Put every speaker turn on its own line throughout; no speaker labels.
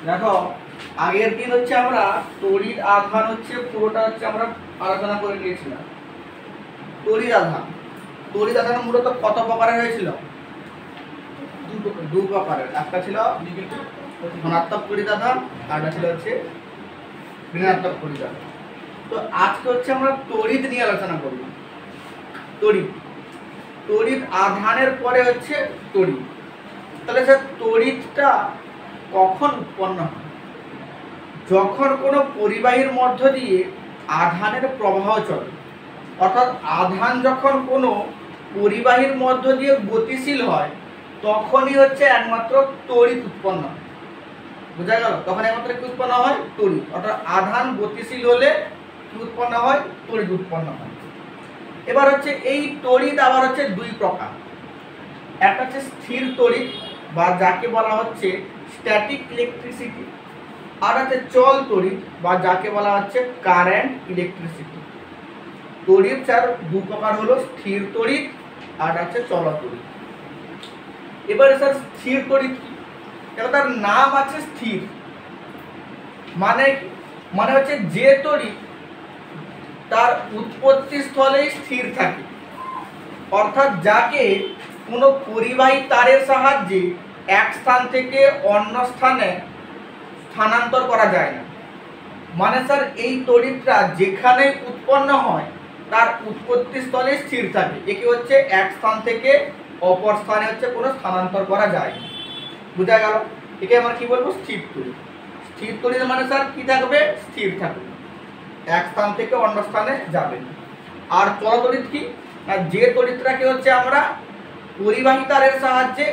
দেখো আগের দিন হচ্ছে আমরা তড়িৎ আধান হচ্ছে পুরোটা হচ্ছে আমরা আলোচনা করে নিয়েছিলাম। তড়িৎ আধান মূলত কত প্রকারের হয়েছিল? দু প্রকারের। একটা ছিল ধনাত্মক তড়িৎ আধান আর একটা ছিল হচ্ছে ঋণাত্মক তড়িৎ আধান। তো আজকে হচ্ছে আমরা তড়িৎ নিয়ে আলোচনা করব। তড়িৎ আধানের পরে হচ্ছে তড়িৎ। তাহলে স্যার তড়িৎটা কখন উৎপন্ন হয়? যখন কোনো পরিবাহীর মধ্য দিয়ে আধানের প্রবাহ চলে, অর্থাৎ আধান যখন কোনো পরিবাহীর মধ্য দিয়ে গতিশীল হয় তখনই হচ্ছে একমাত্র তড়িৎ উৎপন্ন হয়। বোঝা গেল? তখন একমাত্র কি উৎপন্ন হয়? তড়িৎ। অর্থাৎ আধান গতিশীল হলে কি উৎপন্ন হয়? তড়িৎ উৎপন্ন হয়। এবার হচ্ছে এই তড়িৎ আবার হচ্ছে দুই প্রকার। একটা হচ্ছে স্থির তড়িৎ বা যাকে বলা হচ্ছে স্ট্যাটিক ইলেকট্রিসিটি, আর হচ্ছে চল তড়িৎ বা যাকে বলা হচ্ছে কারেন্ট ইলেকট্রিসিটি। তড়িৎ স্যার দু প্রকার হলো, স্থির তড়িৎ আর আছে চল তড়িৎ। এবারে স্যার স্থির তড়িৎ কি? তার নাম আছে স্থির, মানে হচ্ছে যে তড়িৎ তার উৎপত্তি স্থলেই স্থির থাকে, অর্থাৎ যাকে কোনো পরিবাহী তারের সাহায্যে এক স্থান থেকে অন্য স্থানে স্থানান্তর করা যায় না। মানে স্যার এই তড়িৎটা যেখানে উৎপন্ন হয় তার উৎপত্তি স্থলে স্থির থাকে, একে হচ্ছে এক স্থান থেকে অপর স্থানে হচ্ছে কোনো স্থানান্তর করা যায় না। বোঝা গেল? একে আমরা কি বলবো? স্থির তড়িৎ। স্থির তড়িৎ মানে স্যার কি থাকবে? স্থির থাকবে, এক স্থান থেকে অন্য স্থানে যাবে না। আর চল তড়িৎ কি? না যে তড়িৎটাকে হচ্ছে আমরা পরিবাহী তারের সাহায্যে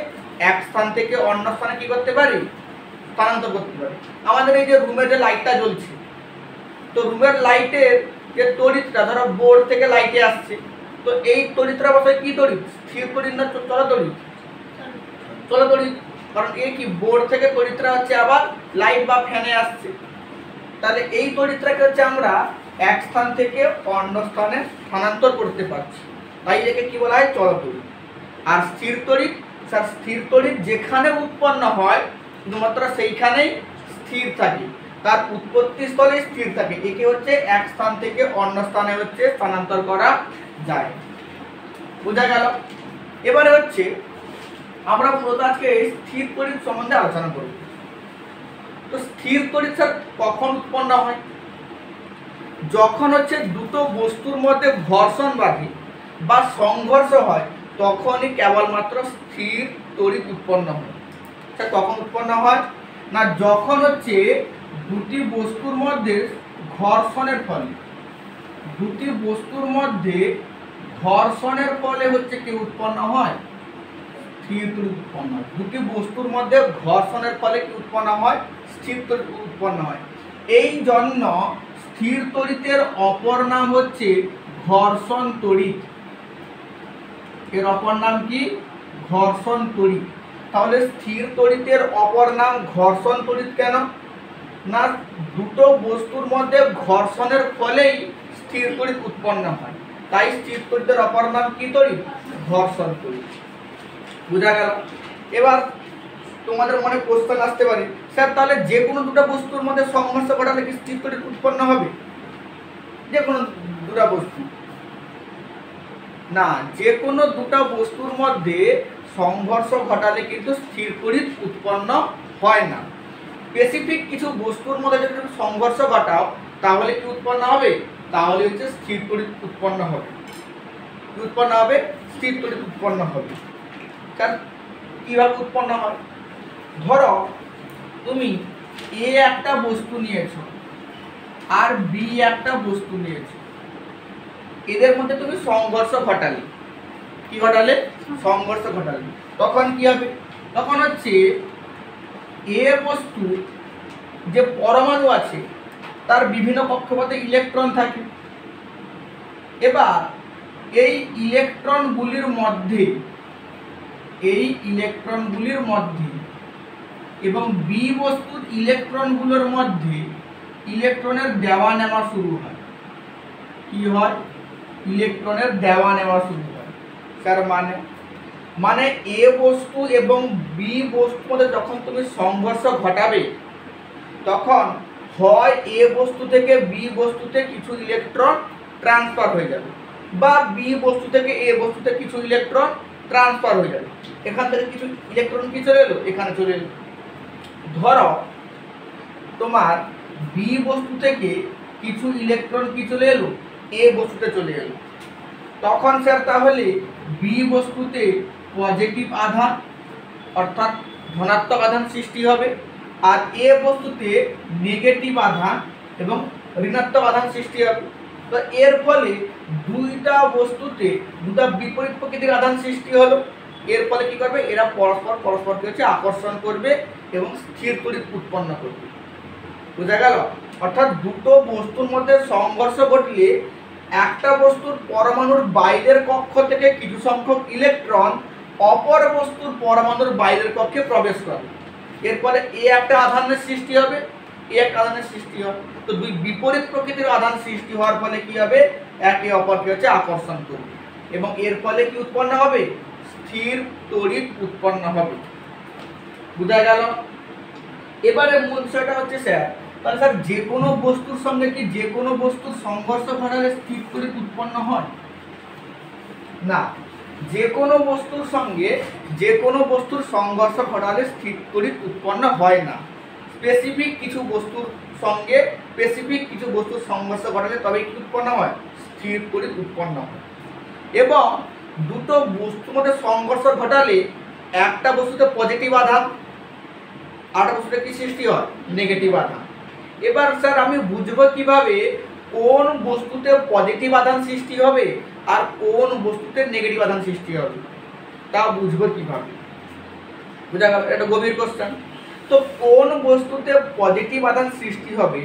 এক স্থান থেকে অন্য স্থানে কি করতে পারি? স্থানান্তর করতে পারি। আমাদের এই যে রুমের যে লাইটটা জ্বলছে, তো রুমের লাইটের যে তড়িৎটা ধরো বোর্ড থেকে লাইটে আসছে, তো এই তড়িৎটা অবশ্যই কি তড়িৎ? স্থির তড়িৎ না চল তড়িৎ? চল তড়িৎ। কারণ এই কি বোর্ড থেকে তড়িৎটা হচ্ছে আবার লাইট বা ফ্যানে আসছে, তাহলে এই তড়িৎটাকে হচ্ছে আমরা এক স্থান থেকে অন্য স্থানে স্থানান্তর করতে পারছি, তাই একে কি বলা হয়? চল তড়িৎ। আর স্থির তড়িৎ, স্যার স্থির তড়িৎ যেখানে উৎপন্ন হয় শুধুমাত্র সেইখানেই স্থির থাকে, তার উৎপত্তি স্থলে স্থির থাকে, একে হচ্ছে এক স্থান থেকে অন্য স্থানে হচ্ছে স্থানান্তর করা যায়। বোঝা গেল? এবারে হচ্ছে আমরা পুরো আজকে স্থির তড়িৎ সম্বন্ধে আলোচনা করব। তো স্থির তড়িৎ স্যার কখন উৎপন্ন হয়? যখন হচ্ছে দুটো বস্তুর মধ্যে ঘর্ষণ বাধে বা সংঘর্ষ হয় তখনই কেবলমাত্র স্থির তড়িৎ উৎপন্ন হয়। স্যার কখন উৎপন্ন হয়? না যখন হচ্ছে দুটি বস্তুর মধ্যে ঘর্ষণের ফলে হচ্ছে কি উৎপন্ন হয়? স্থির তড়িৎ উৎপন্ন হয়। দুটি বস্তুর মধ্যে ঘর্ষণের ফলে কি উৎপন্ন হয়? স্থির তড়িৎ উৎপন্ন হয়। এই জন্য স্থির তড়িতের অপর নাম হচ্ছে ঘর্ষণ তড়িৎ। এর অপর নাম কি? ঘর্ষণ তড়িৎ। তাহলে স্থির তড়িতের অপর নাম ঘর্ষণ তড়িৎ কেন? না দুটো বস্তুর মধ্যে ঘর্ষণের ফলেই স্থির তড়িৎ উৎপন্ন হয়, তাই স্থির তড়িতের অপর নাম কি তড়িৎ? ঘর্ষণ তড়িৎ। বোঝা গেল? এবার তোমাদের মনে প্রশ্ন আসতে পারে, স্যার তাহলে যে কোনো দুটো বস্তুর মধ্যে সংঘর্ষ ঘটালে কি স্থির তড়িৎ উৎপন্ন হবে? যে কোনো দুটো বস্তু না, যে কোনো দুটো বস্তুর মধ্যে সংঘর্ষ ঘটালে কিন্তু স্থির তড়িৎ উৎপন্ন হয় না। স্পেসিফিক কিছু বস্তুর মধ্যে যদি তুমি সংঘর্ষ ঘটাও তাহলে কি উৎপন্ন হবে? তাহলে হচ্ছে স্থির তড়িৎ উৎপন্ন হবে। কি উৎপন্ন হবে? স্থির তড়িৎ উৎপন্ন হবে। কারণ কিভাবে উৎপন্ন হয়? ধরো তুমি এ একটা বস্তু নিয়েছো আর বি একটা বস্তু নিয়েছো, এদের মধ্যে তুমি সংঘর্ষ ঘটালে। কি ঘটালে? সংঘর্ষ ঘটালে। তখন কি হবে? তখন হচ্ছে এ বস্তু যে পরমাণু আছে তার বিভিন্ন কক্ষপথে ইলেকট্রন থাকে। এবার এই ইলেকট্রনগুলির মধ্যে এবং বি বস্তুর ইলেকট্রনগুলোর মধ্যে ইলেকট্রনের দেওয়া নেওয়া শুরু হয়। কি হয়? ইলেকট্রনের দেওয়া নেওয়া শুরু হয়। তার মানে এ বস্তু এবং বি বস্তুর মধ্যে যখন তুমি সংঘর্ষ ঘটাবে তখন হয় এ বস্তু থেকে বি বস্তুতে কিছু ইলেকট্রন ট্রান্সফার হয়ে যাবে, বা বি বস্তু থেকে এ বস্তুতে কিছু ইলেকট্রন ট্রান্সফার হয়ে যাবে। এখান থেকে কিছু ইলেকট্রন কি চলে এলো, এখানে চলে এলো। ধরো তোমার বি বস্তু থেকে কিছু ইলেকট্রন কি চলে এলো, এ বস্তুতে চলে এলো। তখন স্যার তাহলে বি বস্তুতে পজিটিভ আধান অর্থাৎ ধনাত্মক আধান সৃষ্টি হবে, আর এ বস্তুতে নেগেটিভ আধান এবং ঋণাত্মক আধান সৃষ্টি হবে। তো এর ফলে দুইটা বস্তুতে দুটা বিপরীত প্রকৃতির আধান সৃষ্টি হলো। এর ফলে কি করবে, এরা পরস্পরকে হচ্ছে আকর্ষণ করবে এবং স্থির তড়িৎ উৎপন্ন করবে। বোঝা গেল? অর্থাৎ দুটো বস্তুর মধ্যে সংঘর্ষ ঘটলে একটা বস্তুর পরমাণুর বাইরের কক্ষ থেকে কিছু সংখ্যক ইলেকট্রন অপর বস্তুর পরমাণুর বাইরের কক্ষে প্রবেশ করে। এরপরে এ একটা আধানের সৃষ্টি হবে, এ একটা আধানের সৃষ্টি হবে। তো দুই বিপরীত প্রকৃতির আধান সৃষ্টি হওয়ার ফলে কি হবে, একে অপরকে হচ্ছে আকর্ষণ করবে এবং এর ফলে কি উৎপন্ন হবে, স্থির তড়িৎ উৎপন্ন হবে। বুঝা গেল? এবারে মূল বিষয়টা হচ্ছে স্যার, তাহলে স্যার যে কোনো বস্তুর সঙ্গে কি যে কোনো বস্তুর সংঘর্ষ ঘটালে স্থির তড়িৎ উৎপন্ন হয় না। যে কোনো বস্তুর সঙ্গে যে কোনো বস্তুর সংঘর্ষ ঘটালে স্থির তড়িৎ উৎপন্ন হয় না। স্পেসিফিক কিছু বস্তুর সঙ্গে স্পেসিফিক কিছু বস্তুর সংঘর্ষ ঘটালে তবেই কি উৎপন্ন হয়, স্থির তড়িৎ উৎপন্ন হয়। এবং দুটো বস্তুর মধ্যে সংঘর্ষ ঘটালে একটা বস্তুতে পজিটিভ আধান আর একটা বস্তুতে কি সৃষ্টি হয়, নেগেটিভ আধান। এবার স্যার আমি বুঝবো কিভাবে কোন বস্তুতে পজিটিভ আধান সৃষ্টি হবে আর কোন বস্তুতে নেগেটিভ আধান সৃষ্টি হবে, তা বুঝবো কিভাবে? বুঝা গেল? এটা গভীর কোশ্চেন। তো কোন বস্তুতে পজিটিভ আধান সৃষ্টি হবে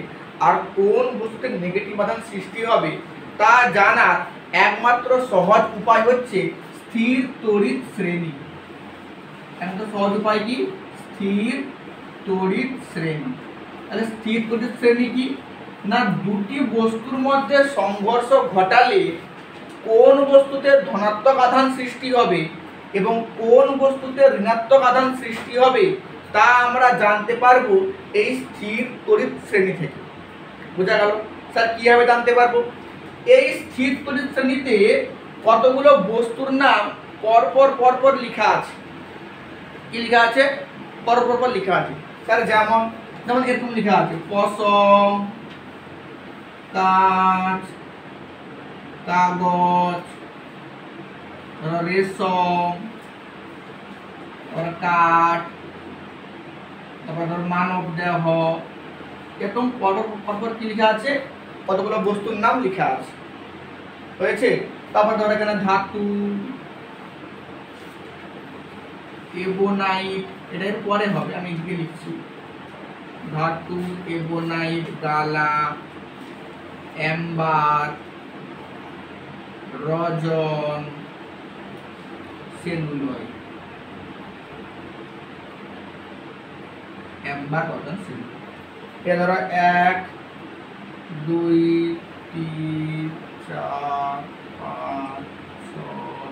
আর কোন বস্তুতে নেগেটিভ আধান সৃষ্টি হবে তা জানার একমাত্র সহজ উপায় হচ্ছে স্থির তড়িৎ শ্রেণী। একদম সহজ উপায় কি, স্থির তড়িৎ শ্রেণী। তাহলে স্থির তড়িৎ শ্রেণী কি না, দুটি বস্তুর মধ্যে সংঘর্ষ ঘটালে কোন বস্তুতে ধনাত্মক আধান সৃষ্টি হবে এবং কোন বস্তুতে ঋণাত্মক আধান সৃষ্টি হবে তা আমরা জানতে পারবো এই স্থির তড়িৎ শ্রেণী থেকে। বোঝা গেল? স্যার কিভাবে জানতে পারবো? এই স্থির তড়িৎ শ্রেণীতে কতগুলো বস্তুর নাম পরপর পরপর লেখা আছে। কি লেখা আছে? পরপর লেখা আছে স্যার। যেমন যেমন এরকম লেখা আছে পশম, কাঁচ, কাগজ, রেশম, কাঠ, তারপর ধর মানব দেহ। এরকম পরপর কি লেখা আছে, কতগুলো বস্তুর নাম লেখা আছে। হয়েছে? তারপর ধর এখানে ধাতু, এবোনাইট, এটা এর পরে হবে, আমি এদিকে লিখছি। ধাতু, এবোনাইট, গালা, এম্বার, রজন, সেলুলয়েড। এম্বার, রজন, সেলুলয়েড। এটা ধরো 1 2 3 4 5 6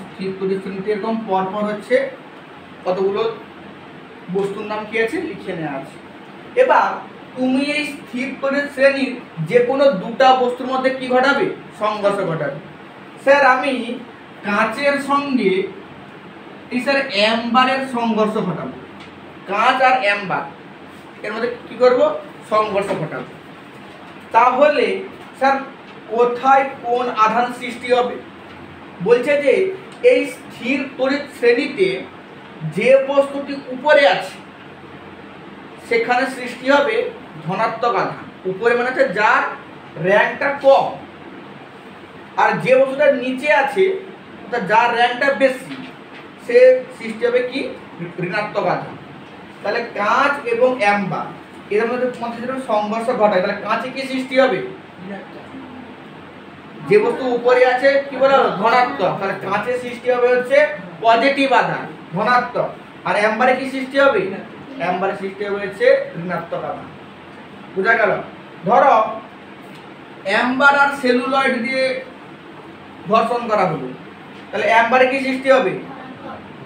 স্থির তড়িৎ শ্রেণীতে এরকম পরপর হচ্ছে কতগুলো বস্তুর নাম কি আছে লিখে নেওয়া আছে। এবার তুমি এই স্থির তড়িৎ শ্রেণীর যে কোনো দুটা বস্তুর মধ্যে কি ঘটাবে, সংঘর্ষ ঘটাবে। স্যার আমি কাঁচের সঙ্গে এই স্যার অ্যাম্বারের সংঘর্ষ ঘটাবো। কাঁচ আর অ্যাম্বার এর মধ্যে কি করব, সংঘর্ষ ঘটাবো। তাহলে স্যার কোথায় কোন আধান সৃষ্টি হবে? বলছে যে এই স্থির তড়িৎ শ্রেণীতে যে বস্তুটি উপরে আছে সেখানে সৃষ্টি হবে ধনাত্মক আধান। উপরে মানে হচ্ছে যার র্যাঙ্কটা কম, আর যে বস্তুটা নিচে আছে যার র্যাঙ্কটা বেশি সে সৃষ্টি হবে কি, ঋণাত্মক আধান। তাহলে কাঁচ এবং অ্যাম্বার এর মধ্যে সংঘর্ষ ঘটায়, তাহলে কাঁচে কি সৃষ্টি হবে, যে বস্তু উপরে আছে কি বলা হলো ধনাত্মক, তাহলে কাঁচে সৃষ্টি হবে হচ্ছে পজিটিভ আধান ধনাত্মক, আর অ্যাম্বারে কি সৃষ্টি হবে, অ্যাম্বারে সৃষ্টি হবে হচ্ছে ঋণাত্মক আধান। বুঝা গেল? ধরো অ্যাম্বার আর সেলুলয়েড দিয়ে ঘর্ষণ করা হলো, তাহলে অ্যাম্বারে কি সৃষ্টি হবে,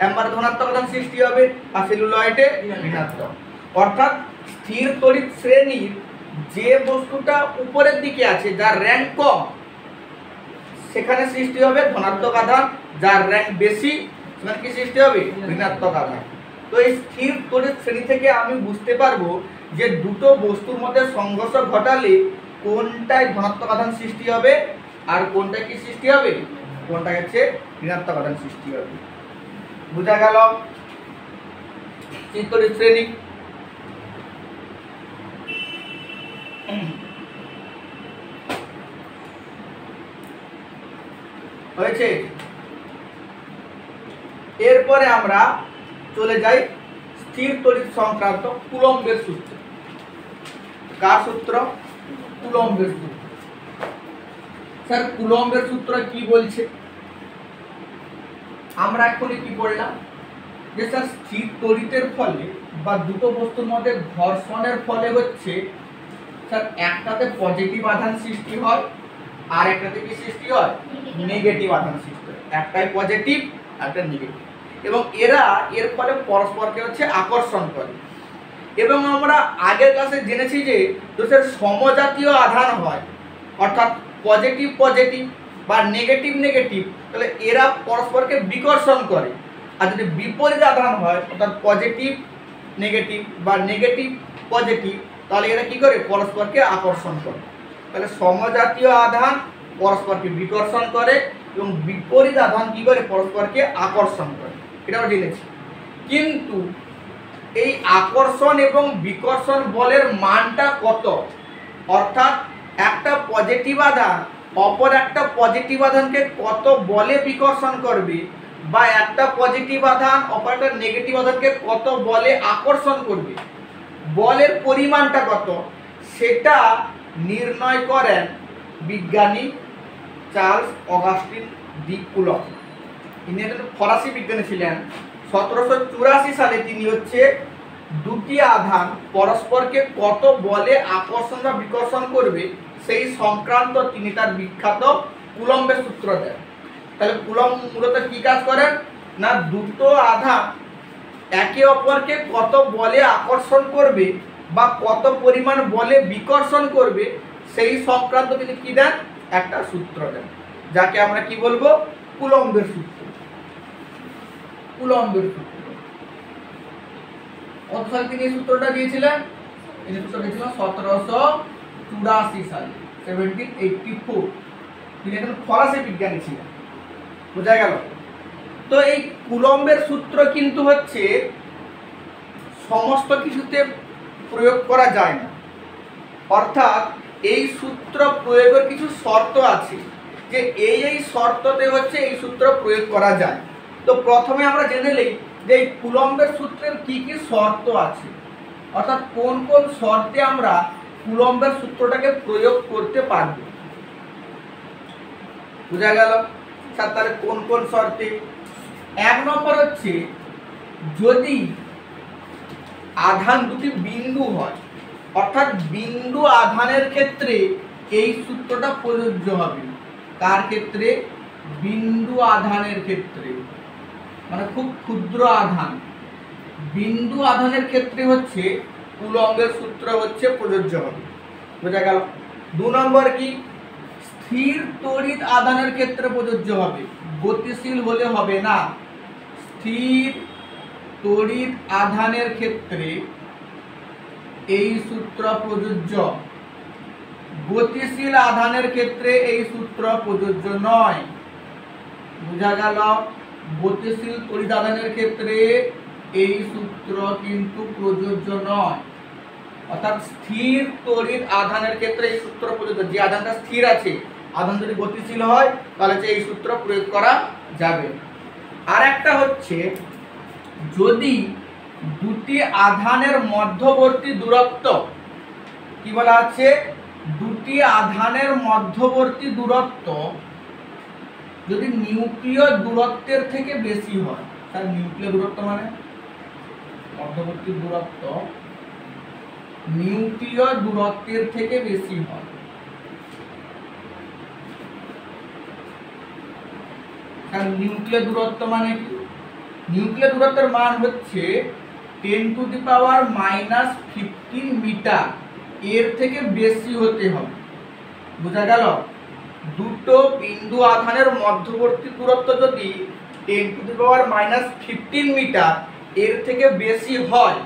অ্যাম্বার ধনাত্মক আধান সৃষ্টি হবে আর সেলুলয়েডে ঋণাত্মক। অর্থাৎ স্থির তড়িৎ শ্রেণীর যে বস্তুটা উপরের দিকে আছে, যার র্যাঙ্ক কম, সেখানে সৃষ্টি হবে ধনাত্মক আধান, যার র্যাঙ্ক বেশি সেখানে কি সৃষ্টি হবে ঋণাত্মক আধান। তো এই স্থির তড়িৎ শ্রেণী থেকে আমি বুঝতে পারবো যে দুটো বস্তুর মধ্যে সংঘর্ষ ঘটালে কোনটায় ধনাত্মক আধান সৃষ্টি হবে আর কোনটা কি সৃষ্টি হবে, কোনটা হচ্ছে ঋণাত্মক আধান সৃষ্টি হবে। বোঝা গেল স্থির তড়িৎ শ্রেণী। হয়েছে। এরপরে আমরা চলে যাই স্থির তড়িৎ সংক্রান্ত কুলম্বের সূত্র। কার সূত্র? কুলম্বের সূত্র। স্যার কুলম্বের সূত্র কি বলছে? আমরা এখনই কি পড়লাম যে স্যার স্থির তড়িতের ফলে বা দুটো বস্তুর মধ্যে ঘর্ষণের ফলে হচ্ছে স্যার একটাতে পজিটিভ আধান সৃষ্টি হয় আর একটাতে কি সৃষ্টি হয় নেগেটিভ আধান সৃষ্টি হয়। একটাই পজিটিভ একটা নেগেটিভ, এবং এরা এর ফলে পরস্পরকে হচ্ছে আকর্ষণ করে। এবং আমরা আগের ক্লাসে জেনেছি যে স্যার সমজাতীয় আধান হয়, অর্থাৎ পজিটিভ পজিটিভ বা নেগেটিভ নেগেটিভ, তাহলে এরা পরস্পরকে বিকর্ষণ করে। আর যদি বিপরীত আধান হয় অর্থাৎ পজিটিভ নেগেটিভ বা নেগেটিভ পজিটিভ, তাহলে এরা কি করে পরস্পরকে আকর্ষণ করে। তাহলে সমজাতীয় আধান পরস্পরকে বিকর্ষণ করে এবং বিপরীত আধান কি করে পরস্পরকে আকর্ষণ করে, এটা আমরা জেনেছি। কিন্তু এই আকর্ষণ এবং বিকর্ষণ বলের মানটা কত, অর্থাৎ একটা পজিটিভ আধান অপর একটা পজিটিভ আধানকে কত বলে বিকর্ষণ করবে বা একটা পজিটিভ আধান অপর একটা নেগেটিভ আধানকে কত বলে আকর্ষণ করবে, বলের পরিমাণটা কত, সেটা নির্ণয় করেন বিজ্ঞানী চার্লস অগাস্টিন ডি কুলম্ব। ইনি একজন ফরাসি বিজ্ঞানী ছিলেন। 1784 সালে তিনি হচ্ছে দুটি আধান পরস্পরকে কত বলে আকর্ষণ বা বিকর্ষণ করবে সেই সংক্রান্ত তিনি তার বিখ্যাত কুলম্বের সূত্র দেন। তাহলে কুলম্ব মূলত কি কাজ করেন না, দুটো আধান একে অপরকে কত বলে আকর্ষণ করবে বা কত পরিমাণ বলে বিকর্ষণ করবে সেই সংক্রান্ত তিনি কি দেন, একটা সূত্র দেন, যাকে আমরা কি বলবো কুলম্বের সূত্র। কুলম্বের সূত্র কত সালে তিনি এই সূত্রটা দিয়েছিলেন? এই সূত্রটা দিয়েছিলেন 1784 সালে, 1784। তিনি একজন ফরাসি বিজ্ঞানী ছিলেন। বোঝা গেল? তো এই কুলম্বের সূত্র কিন্তু হচ্ছে সমস্ত কিছুতে প্রয়োগ করা যায় না, অর্থাৎ এই সূত্র প্রয়োগের কিছু শর্ত আছে যে এই শর্ততে হচ্ছে এই সূত্র প্রয়োগ করা যায়। তো প্রথমে আমরা জেনে নেই যে এই কুলম্বের সূত্রের কি কি শর্ত আছে, অর্থাৎ কোন কোন শর্তে আমরা কুলম্বের সূত্রটাকে প্রয়োগ করতে পারব। বোঝা গেল? স্যার তাহলে কোন কোন শর্তে? এক নম্বর হচ্ছে যদি আধান দুটি বিন্দু হয়, অর্থাৎ বিন্দু আধানের ক্ষেত্রে এই সূত্রটা প্রযোজ্য হবে। কার ক্ষেত্রে? বিন্দু আধানের ক্ষেত্রে, মানে খুব ক্ষুদ্র আধান, বিন্দু আধানের ক্ষেত্রে হচ্ছে কুলম্বের সূত্র হচ্ছে প্রযোজ্য হবে। বোঝা গেল? 2 নম্বর কি, স্থির তড়িৎ আধানের ক্ষেত্রে প্রযোজ্য হবে, গতিশীল হলে হবে না। স্থির তড়িৎ আধানের ক্ষেত্রে এই সূত্র প্রযোজ্য, গতিশীল আধানের ক্ষেত্রে এই সূত্র প্রযোজ্য নয়। বোঝা গেল? গতিশীল তড়িৎ আধানের ক্ষেত্রে এই সূত্র কিন্তু প্রযোজ্য নয়। অর্থাৎ স্থির তড়িৎ আধানের ক্ষেত্রে এই সূত্র প্রযোজ্য। যে আধানটা স্থির আছে, আধান যদি গতিশীল হয় তাহলে এই সূত্র প্রয়োগ করা যাবে। আর একটা হচ্ছে যদি দুটি আধানের মধ্যবর্তী দূরত্ব, কি বলা আছে, দুটি আধানের মধ্যবর্তী দূরত্ব যদি নিউক্লিয় দূরত্বের থেকে বেশি হয়। তার নিউক্লিয় দূরত্ব মানে মধ্যবর্তী দূরত্ব নিউক্লিয় দূরত্বের থেকে বেশি হয়। নিউক্লিয় দূরত্ব মানে কি? নিউক্লিয়ার দূরত্বের মান হচ্ছে 10⁻⁻15 মিটার, এর থেকে বেশি হতে হবে। বোঝা গেল? দুটো বিন্দু আধানের মধ্যবর্তী দূরত্ব যদি 10⁻⁻15 মিটার এর থেকে বেশি হয়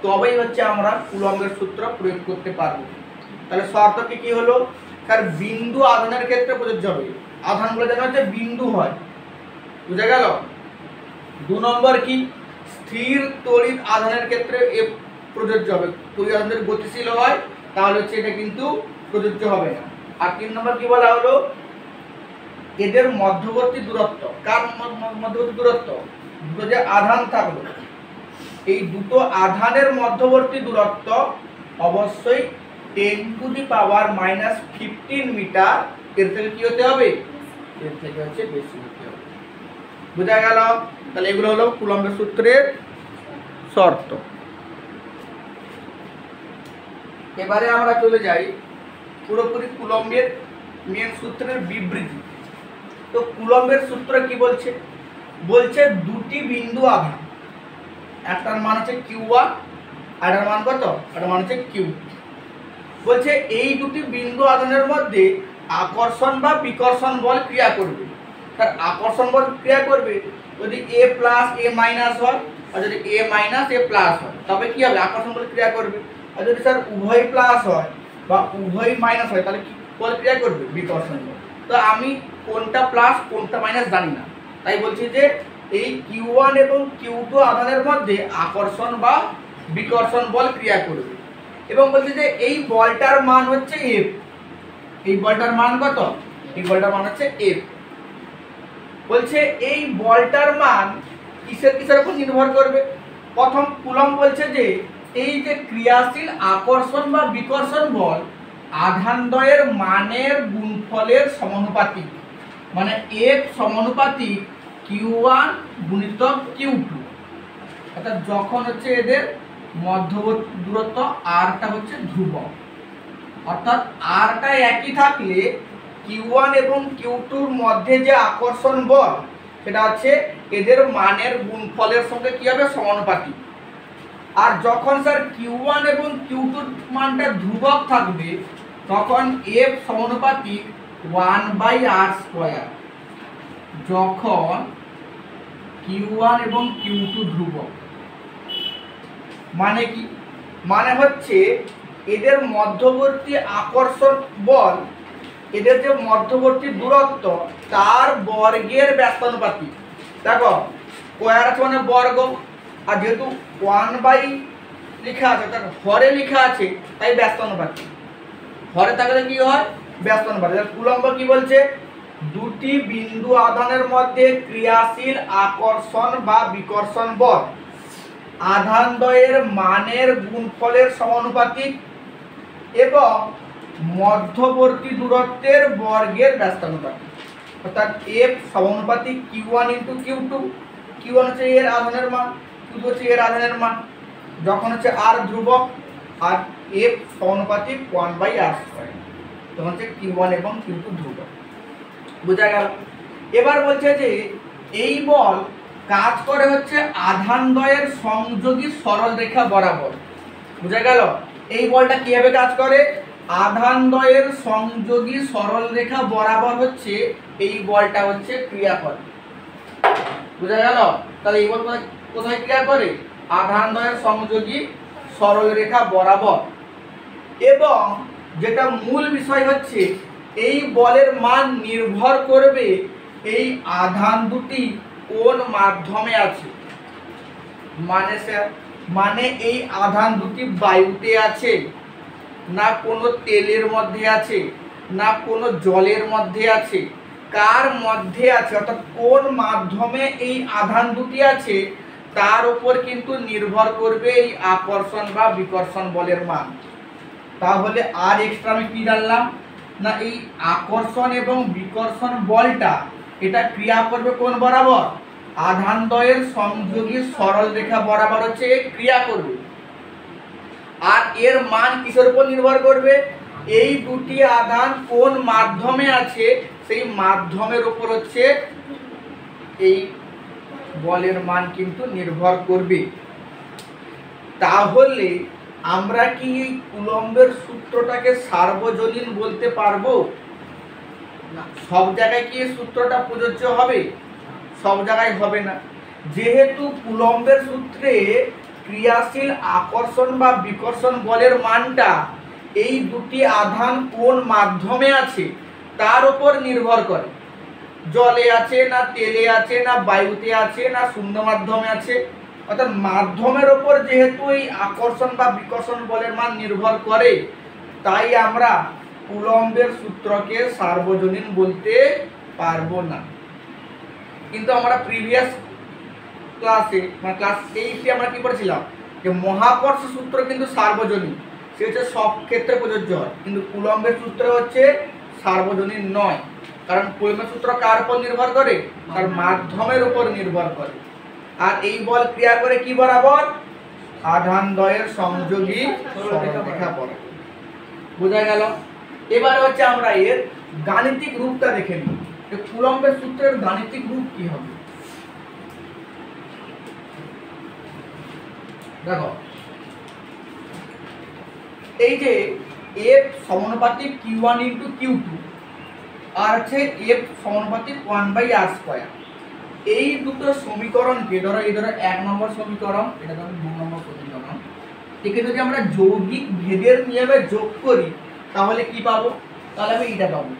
তবেই হচ্ছে আমরা কুলম্বের সূত্র প্রয়োগ করতে পারবো। তাহলে শর্ত কি হলো স্যার? বিন্দু আধানের ক্ষেত্রে প্রযোজ্য হবে, আধানগুলো যেন হচ্ছে বিন্দু হয়। বুঝা গেল? 2 নম্বর কি? স্থির তড়িৎ আধানের ক্ষেত্রে এ প্রযোজ্য হবে। তড়িৎ আধান যদি গতিশীল হয় তাহলে হচ্ছে এটা কিন্তু প্রযোজ্য হবে না। আর 3 নম্বর কি বলা হলো? এদের মধ্যবর্তী দূরত্ব, কার মধ্যবর্তী দূরত্ব? দুটো যে আধান থাকলো এই দুটো আধানের মধ্যবর্তী দূরত্ব অবশ্যই 10⁻⁻15 মিটার, এর থেকে কি হতে হবে? এর থেকে হচ্ছে বেশি হতে হবে। বোঝা গেল? তাহলে এগুলো হলো কুলম্বের সূত্রের শর্ত। এবারে আমরা চলে যাই পুরোপুরি কুলম্বের মেন সূত্রের বিবৃতি। তো কুলম্বের সূত্র কি বলছে? বলছে দুটি বিন্দু আধান, একটার মান হচ্ছে Q1 আর এটার মান কত? এটার মান হচ্ছে Q। বলছে এই দুটি বিন্দু আধানের মধ্যে আকর্ষণ বা বিকর্ষণ বল ক্রিয়া করবে। তার আকর্ষণ বল ক্রিয়া করবে যদি A প্লাস A মাইনাস হয় আর যদি A মাইনাস A প্লাস হয় তবে কি হবে? আকর্ষণ বল ক্রিয়া করবে। আর যদি স্যার উভয় প্লাস হয় বা উভয় মাইনাস হয় তাহলে কি বল ক্রিয়া করবে? বিকর্ষণ বল। তো আমি কোনটা প্লাস কোনটা মাইনাস জানি না, তাই বলছি যে এই Q1 এবং Q2 আধানের মধ্যে আকর্ষণ বা বিকর্ষণ বল ক্রিয়া করবে। এবং বলছে যে এই বলটার মান হচ্ছে F। এই বলটার মান কত? এই বলটার মান হচ্ছে F। বলছে এই বলটার মান কিসের উপর নির্ভর করবে? প্রথম কুলম্ব বলছে যে এই যে ক্রিয়াশীল আকর্ষণ বা বিকর্ষণ বল আধানদ্বয়ের মানের গুণফলের সমানুপাতিক, মানে F সমানুপাতিক Q1 গুণিতক Q2। অর্থাৎ যখন হচ্ছে এদের মধ্যবর্তী দূরত্ব rটা হচ্ছে ধ্রুবক, অর্থাৎ rটা একই থাকলে Q1 এবং Q2 এর মধ্যে যে আকর্ষণ বল সেটা হচ্ছে এদের মানের গুণফলের সঙ্গে কি হবে? সমানুপাতিক। আর যখন স্যার Q1 এবং Q2 এর মানটা ধ্রুবক থাকবে তখন F সমানুপাতিক 1/r²। যখন Q1 এবং Q2 ধ্রুবক মানে কি? মানে হচ্ছে এদের মধ্যবর্তী আকর্ষণ বল, এদের যে মধ্যবর্তী দূরত্ব তার বর্গের ব্যস্তানুপাতিক। দেখো স্কয়ার আছে মানে বর্গ, আর যেহেতু 1 লেখা আছে তার হরে লেখা আছে তাই ব্যস্তানুপাতিক। হরে থাকলে কি হয়? ব্যস্তানুপাতিক। কুলম্ব কি বলছে? দুটি বিন্দু আধানের মধ্যে ক্রিয়াশীল আকর্ষণ বা বিকর্ষণ বল আধানদ্বয়ের মানের গুণফলের সমানুপাতিক এবং মধ্যবর্তী দূরত্বের বর্গের ব্যস্তানুপাতিক। অর্থাৎ F সমানুপাতিক Q1 × Q2। Q1 হচ্ছে এর আধানের মান, Q2 হচ্ছে এর আধানের মান। যখন হচ্ছে r ধ্রুবক আর F সমানুপাতিক 1/r², তখন হচ্ছে Q1 এবং Q2 ধ্রুবক। বোঝা গেল? এবার বলছে যে এই বল কাজ করে হচ্ছে আধানদ্বয়ের সংযোগী সরল রেখা বরাবর। বোঝা গেল? এই বলটা কিভাবে কাজ করে? আধানদ্বয়ের সংযোগী সরল রেখা বরাবর হচ্ছে এই বলটা হচ্ছে ক্রিয়া করে। বোঝা গেল? তাহলে এই বল কোথায় ক্রিয়া করে? আধানদ্বয়ের সংযোগী সরল রেখা বরাবর। এবং যেটা মূল বিষয় হচ্ছে এই বলের মান নির্ভর করবে এই আধান দুটি কোন মাধ্যমে আছে। মানে স্যার, মানে এই আধান দুটি বায়ুতে আছে না কোনো তেলের মধ্যে আছে না কোনো জলের মধ্যে আছে, কার মধ্যে আছে, অর্থাৎ কোন মাধ্যমে এই আধান দুটি আছে তার উপর কিন্তু নির্ভর করবে এই আকর্ষণ বা বিকর্ষণ বলের মান। তাহলে আর এক্সট্রা আমি কি জানলাম না এই আকর্ষণ এবং বিকর্ষণ বলটা এটা ক্রিয়া করবে কোন বরাবর? আধানদ্বয়ের সংযোগী সরল রেখা বরাবর হচ্ছে ক্রিয়া করবে। আর এর মান কিসের উপর নির্ভর করবে? এই দুটি আধান কোন মাধ্যমে আছে সেই মাধ্যমের উপর হচ্ছে এই বলের মান কিন্তু নির্ভর করবে। তাহলে আমরা কি এই কুলম্বের সূত্রটাকে সার্বজনীন বলতে পারবো না? সব জায়গায় কি এই সূত্রটা প্রযোজ্য হবে? সব জায়গায় হবে না। যেহেতু কুলম্বের সূত্রে ক্রিয়াশীল আকর্ষণ বা বিকর্ষণ বলের মানটা এই দুটি আধান কোন মাধ্যমে আছে তার উপর নির্ভর করে। জলে আছে না তেলে আছে না বায়ুতে আছে না শূন্য মাধ্যমে আছে, অর্থাৎ মাধ্যমের ওপর যেহেতু এই আকর্ষণ বা বিকর্ষণ বলের মান নির্ভর করে, তাই আমরা কুলম্বের সূত্রকে সার্বজনীন বলতে পারবো না। কিন্তু আমরা প্রিভিয়াস ক্লাসে মানে ক্লাস 8 আমরা কি পড়েছিলাম যে মহাকর্ষ সূত্র কিন্তু সার্বজনীন, সে হচ্ছে সব ক্ষেত্রে প্রযোজ্য হয়, কিন্তু কুলম্বের সূত্র হচ্ছে সার্বজনীন নয়। কারণ কুলম্বের সূত্র কার উপর নির্ভর করে? তার মাধ্যমের উপর নির্ভর করে। আর এই বল ক্রিয়া করে কি বরাবর? আধান দ্বয়ের সংযোগী সরলরেখা বরাবর। বোঝা গেল? এবার হচ্ছে আমরা এর গাণিতিক রূপটা দেখে নিই। কুলম্বের সূত্রের গাণিতিক রূপ কি হবে? দেখো, এই যে F সমানুপাতিক Q1 * Q2 আর আছে F সমানুপাতিক 1/r², এই দুটো সমীকরণকে ধরো এই ধরো 1 নম্বর সমীকরণ, এটা ধরো 2 নম্বর সমীকরণ, একে যদি আমরা যৌগিক ভেদের নিয়মে যোগ করি তাহলে কি পাবো? তাহলে আমি এটা পাবো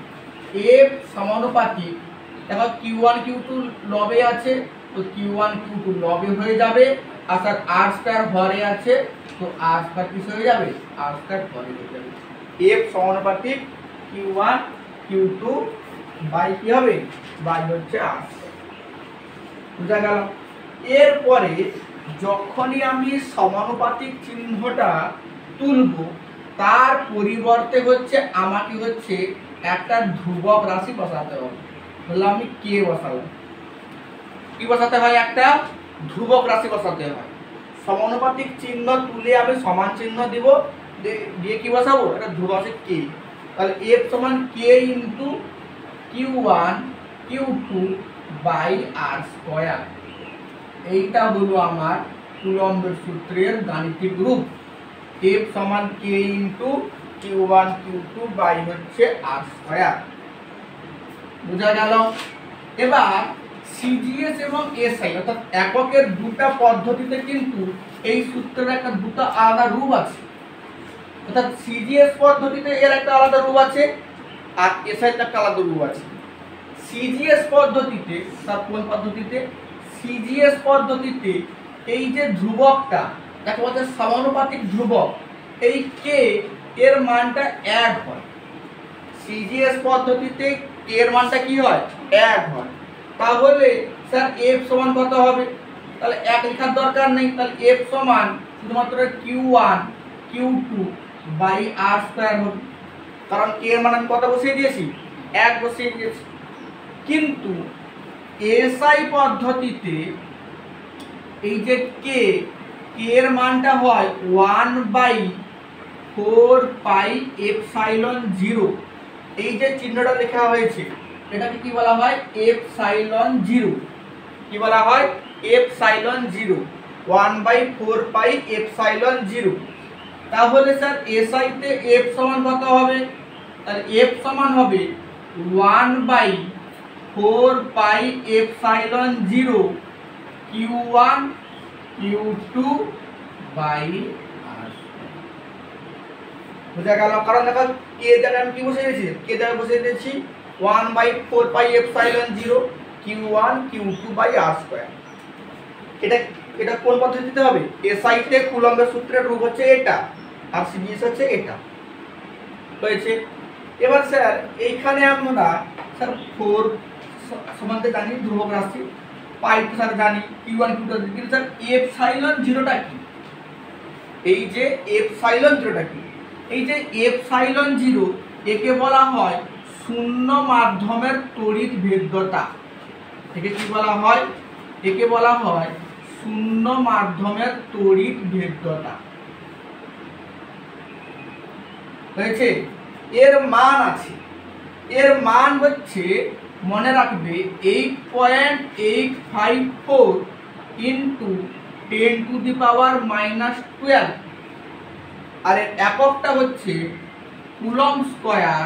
F সমানুপাতিক, দেখো Q1 Q2 লবে আছে তো Q1 Q2 লবে হয়ে যাবে, আর তার r² হরে আছে তো r² কি হয়ে যাবে? r² হরে হয়ে যাবে। F সমানুপাতিক Q1 Q2 বাই কি হবে? বাই হচ্ছে r²। বুঝা গেল? এরপরে যখনই আমি সমানুপাতিক চিহ্নটা তুলব তার পরিবর্তে হচ্ছে আমাকে হচ্ছে একটা ধ্রুবক রাশি বসাতে হবে। বললাম আমি কে বসালাম, কি বসাতে হয়? একটা ধ্রুবক রাশি বসাতে হয়। সমানুপাতিক চিহ্ন তুলে আমি সমান চিহ্ন দিব, দিয়ে কি বসাবো? একটা ধ্রুবক রাশি কে। তাহলে F সমান k into Q1 Q2 by r²। এইটা হলো আমার কুলম্বের সূত্রের গাণিতিক রূপ। F সমান k into Q1 Q2 by হচ্ছে r²। বুঝা গেল? এবার সিজিএস এবং এসআই অর্থাৎ এককের দুটা পদ্ধতিতে কিন্তু এই সূত্রের একটা দুটো আলাদা রূপ আছে। অর্থাৎ সিজিএস পদ্ধতিতে এর একটা আলাদা রূপ আছে আর এসআই একটা আলাদা রূপ আছে। সিজিএস পদ্ধতিতে, তার কোন পদ্ধতিতে? সিজিএস পদ্ধতিতে এই যে ধ্রুবকটা যাকে বলছে সমানুপাতিক ধ্রুবক, এই কে এর মানটা 1 হয়। সিজিএস পদ্ধতিতে কে এর মানটা কি হয়? 1 হয়। তাহলে স্যার F সমান কত হবে? তাহলে 1 লেখার দরকার নেই, তাহলে F সমান শুধুমাত্র Q1 Q2 বাই r² হবে। কারণ কে এর মান আমি কত বসিয়ে দিয়েছি? 1 বসিয়ে দিয়েছি। কিন্তু এসআই পদ্ধতিতে এই যে কে এর মানটা হয় 1/4πε0। এই যে চিহ্নটা লেখা হয়েছে এটাকে কি বলা হয়? এপসাইলন0। কি বলা হয়? এপসাইলন0, 1/4πε0। তাহলে স্যার এসআই তে F সমান কত হবে? তাহলে F সমান হবে 1/4πε0 Q1 Q2 বাই r²। বুঝা গেল? কারণ দেখো কে জায়গায় আমি কি বসিয়ে দিয়েছি? কে জায়গায় বসিয়ে দিয়েছি 1/4πε0 Q1 Q2 বাই r²। এটা কোন পদ্ধতিতে হবে? এসআই তে কুলম্বের সূত্রের রূপ হচ্ছে এটা আর সিজিএস হচ্ছে এটা হয়েছে। এবার স্যার এইখানে আমরা স্যার 4 সমানতে জানি ধ্রুবক রাশি, পাই তো স্যার জানি Q1 Q2, কিন্তু স্যার এপসাইলন0টা কি? এই যে এপসাইলন0টা কি? এই যে এপসাইলন0 একে বলা হয় শূন্য মাধ্যমের তড়িৎ ভেদ্যতা। একে কি বলা হয়? একে বলা হয় শূন্য মাধ্যমের তড়িৎ ভেদ্যতা। হয়েছে? এর মান আছে, এর মান হচ্ছে মনে রাখবে 8.854 ইন্টু 10⁻⁻12 আর এর এককটা হচ্ছে coulomb square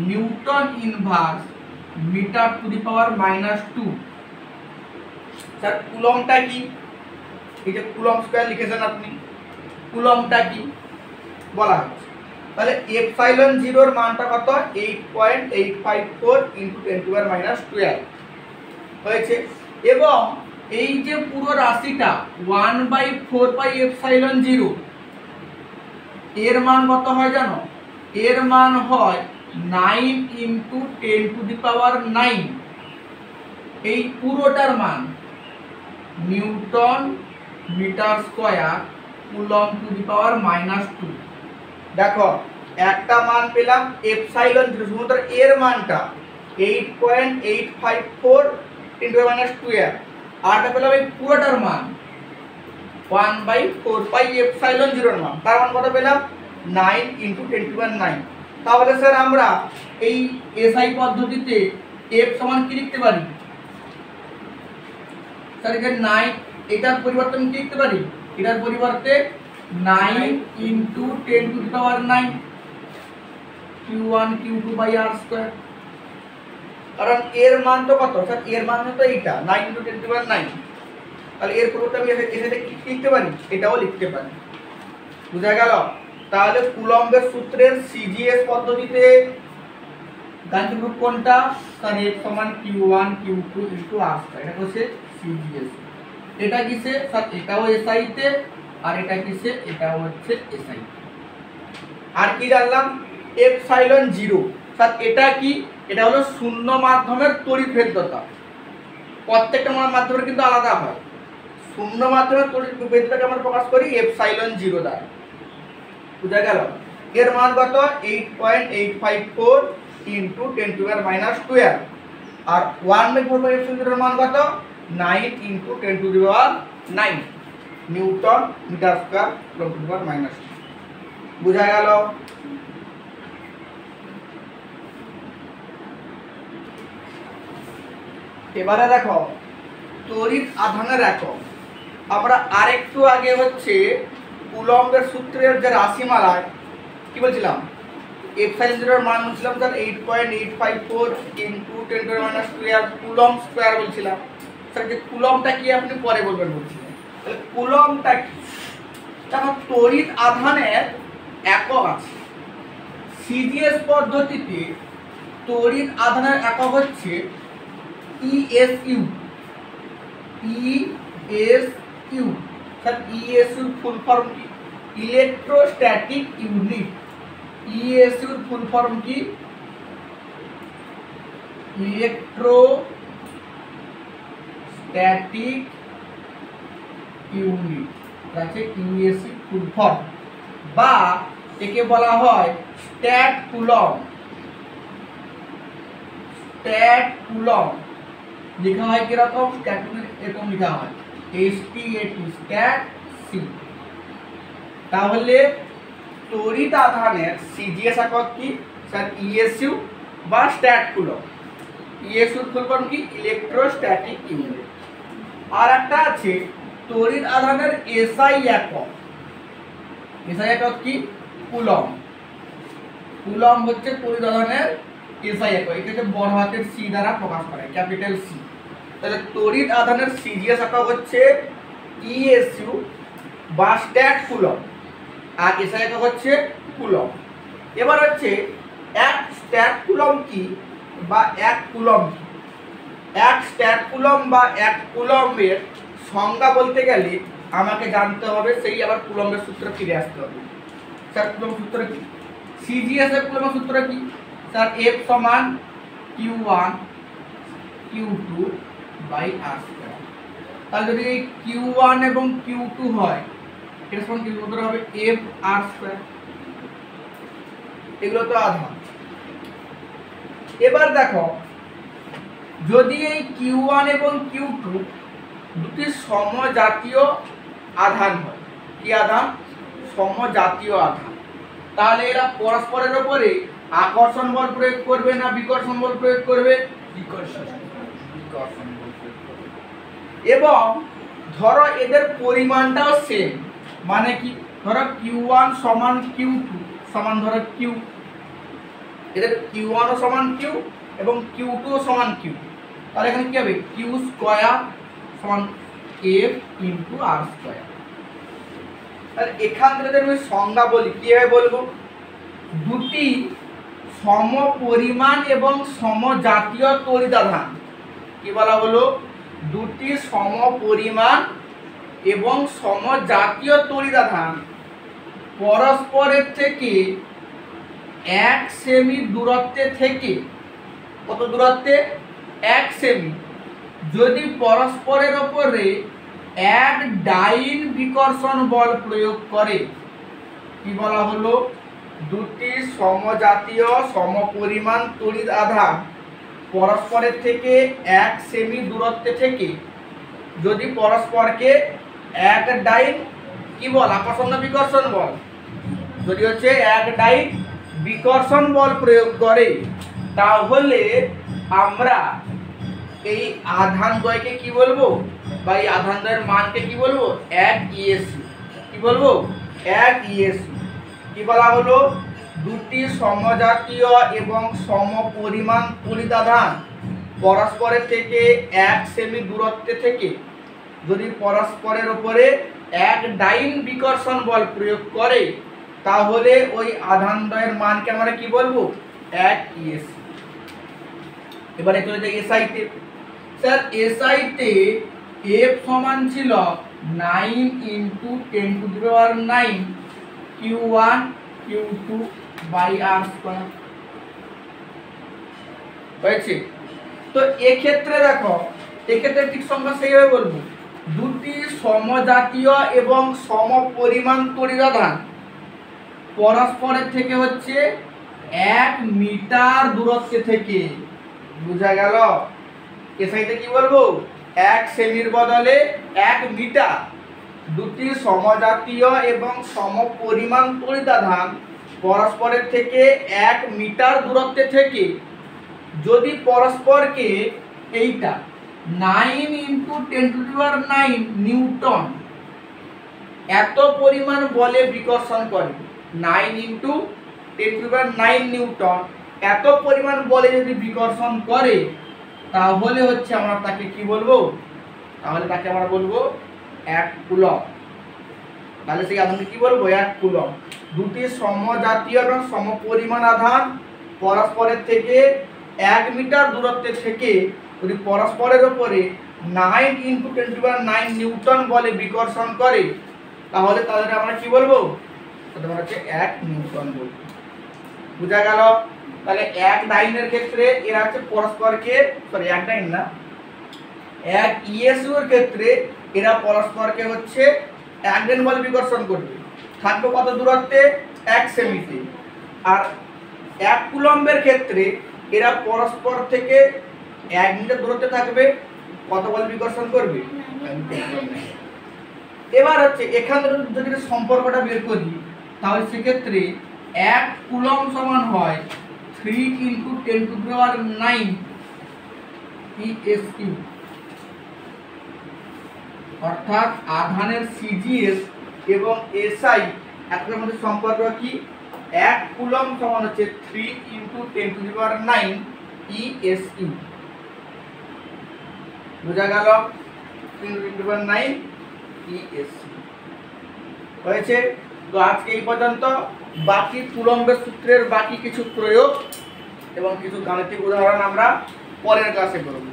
newton inverse metre to the power -2। Sir কুলমটা কি? এই যে কুলম স্কয়ার লিখেছেন আপনি, কুলমটা কি বলা হচ্ছে। তাহলে এপসাইলন 0 এর মানটা কত? 8.854 ইনটু 10⁻⁻12 হয়েছে। এবং এই যে পুরো রাশিটা 1/4 পাই এপসাইলন 0 এর মান কত হয় জানো? এর মান হয় 9 ইন্টু 10⁻9। এই পুরোটার মান newton metre square coulomb to the power -2। দেখো একটা মান পেলাম এপসাইলন 0, শুধুমাত্র এর মানটা 8.854 ইন্টু -12, আর এটা পেলাম এই পুরোটার মান 1/4 পাই এপসাইলন 0 এর মান। তার মান কত পেলাম? 9 ইন্টু 10⁻9। তাহলে স্যার আমরা এই এসআই পদ্ধতিতে এফ সমান কি লিখতে পারি? স্যার এটা 9, এটার পরিবর্তে কি লিখতে পারি? এটার পরিবর্তে 9 into 10⁻9 Q1 Q2 by R square. কারণ এর মান তো কত? স্যার এর মান তো এইটা 9 ইন্টু 10⁻9। তাহলে এর পরিবর্তে আমি এটাতে কি লিখতে পারি? এটাও লিখতে পারি। বুঝা গেল? তাহলে কুলম্বের সূত্রের সিজিএস পদ্ধতিতে গাণিতিক রূপ কোনটা? স্যার F সমান Q1 Q2 into R square. এটা হচ্ছে সিজিএস। এটা কিসে? স্যার এটাও এসআই তে, আর এটা কিসে? এটাও হচ্ছে এসআই। আর কি জানলাম? এপসাইলন 0। স্যার এটা কি? এটা হলো শূন্য মাধ্যমের তড়িৎ ভেদ্যতা। প্রত্যেকটা মাধ্যমের কিন্তু আলাদা হয়। শূন্য মাধ্যমের তড়িৎ ভেদ্যতাকে আমরা প্রকাশ করি এপসাইলন 0 দ্বারা। বুঝা গেল? এর মান কত? 8.854 ইন্টু 10⁻⁻12। আর 1/4 পাই এপসাইলন 0 এর মান কত? 9 into 10⁻9 newton metre square coulomb to the power -2। বুঝা গেল? এবারে দেখো তড়িৎ আধানের একক। আমরা আরেকটু আগে হচ্ছে কুলম্বের সূত্রের যে রাশিমালায় কি বলছিলাম? এপসাইলন 0 এর মান বলছিলাম স্যার 8.854 ইনটু 10⁻12 কুলম স্কয়ার বলছিলাম। স্যার যে কুলমটা কি আপনি পরে বলবেন বলছিলেন। তাহলে কুলমটা কি? দেখো তড়িৎ আধানের একক আছে। সিজিএস পদ্ধতিতে তড়িৎ আধানের একক হচ্ছে ESU. ESU sir ESU full form কি? Electrostatic unit. ইএসইউর ফুল ফর্ম কি? Electrostatic unit. আছে ইউএসই ফুল ফর্ম, বা একে বলা হয় স্ট্যাট কুলম। স্ট্যাট কুলম লেখা হয় কিরকম? স্ট্যাট এরকম লেখা হয় STAT স্ট্যাট সি। তাহলে তড়িৎ আধানের সিজিএস একক কি? স্যার ইএসইউ বা স্ট্যাট কুলম। ইএসইউর ফুল ফর্ম কি? Electrostatic unit. আর একটা আছে তড়িৎ আধানের এসআই একক। এসআই একক কি? কুলম। কুলম হচ্ছে তড়িৎ আধানের এসআই একক। এটাকে বড় হাতের সি দ্বারা প্রকাশ করে, ক্যাপিটাল সি। তাহলে তড়িৎ আধানের সিজিএস একক হচ্ছে ইএসইউ বা স্ট্যাট কুলম, আর এসআই একক হচ্ছে কুলম। এবার হচ্ছে এক স্ট্যাট কুলম কি বা এক কুলম কি? এক স্ট্যাট কুলম বা এক কুলম্বের সংজ্ঞা বলতে গেলে আমাকে জানতে হবে সেই আবার কুলম্বের সূত্রে ফিরে আসতে হবে। স্যার কুলম্ব সূত্র কি? সিজিএস এর কুলম্ব সূত্র কি? স্যার F সমান Q1 Q2 by R square. তাহলে যদি Q1 এবং Q2 হয়, এর সমান কি সূত্র হবে? F R square. এগুলো তো আধান। এবার দেখো যদি এই Q1 এবং Q2 দুটি সমজাতীয় আধান হয়, কি আধান? সমজাতীয় আধান, তাহলে এরা পরস্পরের উপরে আকর্ষণ বল প্রয়োগ করবে না বিকর্ষণ বল প্রয়োগ করবে? বিকর্ষণ বল প্রয়োগ করে। এবং ধরো এদের পরিমাণটাও সেম, মানে কি ধরো Q1 সমান Q2 সমান ধরো Q, এদের Q1 ও সমান Q এবং Q2 ও সমান Q, তাহলে এখানে কি হবে Q স্কয়ার সমান F ইনটু R স্কয়ার। তাহলে এখান থেকে যদি আমি সংজ্ঞা বলি কিভাবে বলবো, দুটি সমপরিমাণ এবং সমজাতীয় তড়িদাধান, কি বলা হলো, দুটি সমপরিমাণ এবং সমজাতীয় তড়িদাধান পরস্পরের থেকে 1 সেমি দূরত্বে থেকে, কত দূরত্বে 1 সেমি, যদি পরস্পরের উপরে এক ডাইন বিকর্ষণ বল প্রয়োগ করে, কি বলা হলো, দুটি সমজাতীয় সমপরিমাণ তড়িৎ আধান পরস্পরের থেকে 1 সেমি দূরত্বে থেকে যদি পরস্পরকে এক ডাইন কি বল, আকর্ষণ না বিকর্ষণ বল, যদি হচ্ছে এক ডাইন বিকর্ষণ বল প্রয়োগ করে, তাহলে আমরা এই আধান দ্বয়কে কি বলবো, বা এই আধান দ্বয়ের মানকে কি বলবো, 1 ইএসি। কি বলবো, 1 ইএসি। কি বলা হলো, দুটি সমজাতীয় এবং সমপরিমাণ তড়িৎ আধান পরস্পরের থেকে 1 সেমি দূরত্বে থেকে যদি পরস্পরের উপরে এক ডাইন বিকর্ষণ বল প্রয়োগ করে, তাহলে ওই আধান দ্বয়ের মানকে আমরা কি বলবো, 1 ইএসি। এবারে চলে যাই এসআই তে। স্যার এসআই তে এফ সমান ছিল 9 into 10 to the power 9 Q1 Q2 by R square হয়েছে। তো এক্ষেত্রে দেখো, এক্ষেত্রে ঠিক সংখ্যা সেইভাবে বলবো, দুটি সমজাতীয় এবং সমপরিমাণ তড়িদাধান পরস্পরের থেকে হচ্ছে 1 মিটার দূরত্বে থেকে, বুঝা গেল, এসআইতে কি বলবো, 1 সেমির বদলে 1 মিটার, দুটি সমজাতীয় এবং সমপরিমাণ তড়িদাধান পরস্পরের থেকে 1 মিটার দূরত্বে থেকে যদি পরস্পরকে এইটা 9 into 10 to the power 9 Newton এত পরিমাণ বলে বিকর্ষণ করে, 9 into 10 to the power 9 Newton এত পরিমাণ বলে যদি বিকর্ষণ করে, তাহলে হচ্ছে আমরা তাকে কি বলবো, তাহলে তাকে আমরা বলবো 1 কুলম্ব। তাহলে সেই আধানকে কি বলবো, 1 কুলম্ব। দুটি সমজাতীয় এবং সমপরিমাণ আধান পরস্পরের থেকে 1 মিটার দূরত্বে থেকে যদি পরস্পরের উপরে 9 into 10 to the power 9 Newton বলে বিকর্ষণ করে, তাহলে তাদের আমরা কি বলবো, তাদের আমরা হচ্ছে 1 নিউটন বলবো। বুঝা গেল। তাহলে 1 ডাইনের ক্ষেত্রে এরা হচ্ছে পরস্পরকে, সরি 1 ডাইন না, 1 ইএসইউ এর ক্ষেত্রে এরা পরস্পরকে হচ্ছে 1 ডাইন বলে বিকর্ষণ করবে, থাকবে কত দূরত্বে, 1 সেমিতে। আর 1 কুলম্বের ক্ষেত্রে এরা পরস্পর থেকে 1 মিটার দূরত্বে থাকবে, কত বল বিকর্ষণ করবে। এবার হচ্ছে এখান থেকে যদি সম্পর্কটা বের করি, তাহলে সেক্ষেত্রে 1 কুলম্ব সমান হয় 3 into 10 to the power 9 ESU, অর্থাৎ আধানের সিজিএস এবং এসআই এর মধ্যে সম্পর্ক কি, 1 কুলম্ব সমান হচ্ছে 3 into 10 to the power 9 ESU. বুঝা গেল, 3 into 10 to the power 9 ESU হয়েছে। তো আজকে এই পর্যন্ত, বাকি কুলম্বের সূত্রের বাকি কিছু প্রয়োগ এবং কিছু গাণিতিক উদাহরণ আমরা পরের ক্লাসে করব।